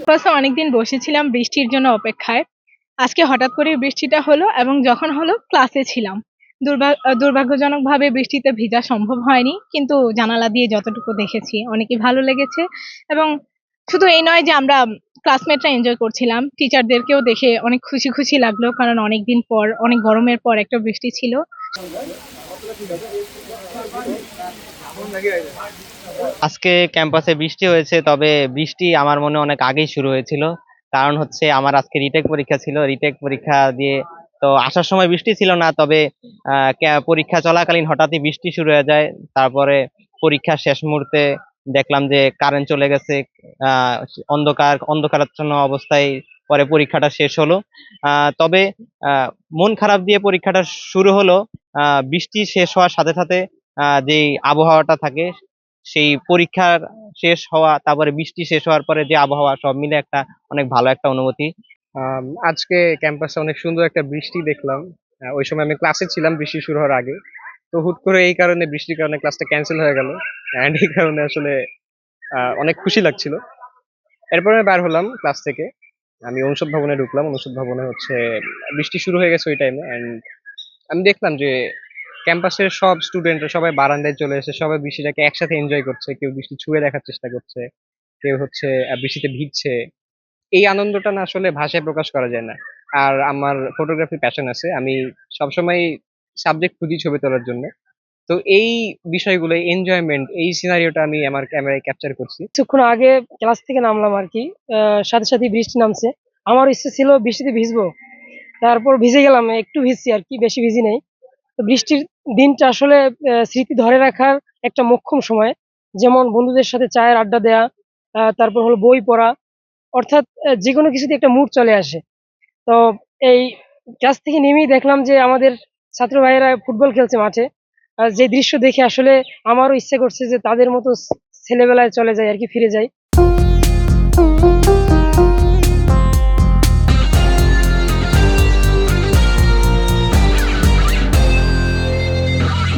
ক্লাসে অনেকদিন বসেছিলাম বৃষ্টির জন্য অপেক্ষায়। আজকে হঠাৎ করে বৃষ্টিটা হলো এবং যখন হলো ক্লাসে ছিলাম। দুর্ভাগ্যজনকভাবে বৃষ্টিতে ভিজা সম্ভব হয়নি। কিন্তু জানালা দিয়ে যতটুকু দেখেছি অনেকই ভালো লেগেছে এবং শুধু এই নয় যে আমরা ক্লাসমেটরা এনজয় করছিলাম, টিচারদেরকেও দেখে অনেক খুশি, খুশি লাগলো। কারণ অনেকদিন পর, অনেক গরমের পর একটা বৃষ্টি ছিল। আজকে ক্যাম্পাসে বৃষ্টি হয়েছে, তবে বৃষ্টি আমার মনে অনেক আগেই শুরু হয়েছিল। কারণ হচ্ছে আমার আজকে রিটেক পরীক্ষা ছিল, রিটেক পরীক্ষা দিয়ে তো আসার সময় বৃষ্টি ছিল না, তবে পরীক্ষা চলাকালীন হঠাৎই বৃষ্টি শুরু হয়ে যায়। তারপরে পরীক্ষার শেষ মুহূর্তে দেখলাম যে কারেন্ট চলে গেছে। আহ অন্ধকারাচ্ছন্ন অবস্থায় পরে পরীক্ষাটা শেষ হলো। তবে মন খারাপ দিয়ে পরীক্ষাটা শুরু হলো। বৃষ্টি শেষ হওয়ার সাথে সাথে যে আবহাওয়াটা থাকে, সেই পরীক্ষার শেষ হওয়া তারপরে বৃষ্টি শেষ হওয়ার পরে যে আবহাওয়া, সব মিলে একটা অনেক ভালো একটা অনুভূতি। আজকে ক্যাম্পাসে অনেক সুন্দর একটা বৃষ্টি দেখলাম। ওই সময় আমি ক্লাসে ছিলাম বৃষ্টি শুরু হওয়ার আগে। তো হুট করে এই কারণে, বৃষ্টির কারণে ক্লাসটা ক্যান্সেল হয়ে গেল। এন্ড এই কারণে আসলে অনেক খুশি লাগছিল। এরপরে আমি বার হলাম ক্লাস থেকে। আমি অনুষদ ভবনে ঢুকলাম। অনুষদ ভবনে হচ্ছে বৃষ্টি শুরু হয়ে গেছে ওই টাইমে। এন্ড আমি দেখলাম যে ক্যাম্পাসের সব স্টুডেন্টরা সবাই বারান্দায় চলে এসে সবাই বৃষ্টিটাকে একসাথে এনজয় করছে। কেউ বৃষ্টি ছুঁয়ে দেখার চেষ্টা করছে, কেউ হচ্ছে বৃষ্টিতে ভিজছে। এই আনন্দটা না আসলে ভাষায় প্রকাশ করা যায় না। আর আমার ফটোগ্রাফি প্যাশন আছে। আমি সবসময় সাবজেক্ট খুঁজি ছবি তোলার জন্য। তো এই বিষয়গুলো, এনজয়মেন্ট, এই সিনারিওটা আমি আমার ক্যামেরায় ক্যাপচার করছি। কিছুক্ষণ আগে ক্লাস থেকে নামলাম আর কি। সাথে সাথে বৃষ্টি নামছে। আমার ইচ্ছে ছিল বৃষ্টিতে ভিজবো, তারপর ভিজে গেলাম, একটু ভিজছি আর কি, বেশি ভিজি নেই। তো বৃষ্টির দিনটা আসলে স্মৃতি ধরে রাখার একটা মোক্ষম সময়। যেমন বন্ধুদের সাথে চায়ের আড্ডা দেয়া, তারপর হলো বই পড়া, অর্থাৎ যে কোনো কিছুতে একটা মুড চলে আসে। তো এই ক্লাস থেকে নেমেই দেখলাম যে আমাদের ছাত্র ভাইয়েরা ফুটবল খেলছে মাঠে। যে দৃশ্য দেখে আসলে আমারও ইচ্ছে করছে যে তাদের মতো ছেলেবেলায় চলে যায় আর কি, ফিরে যাই।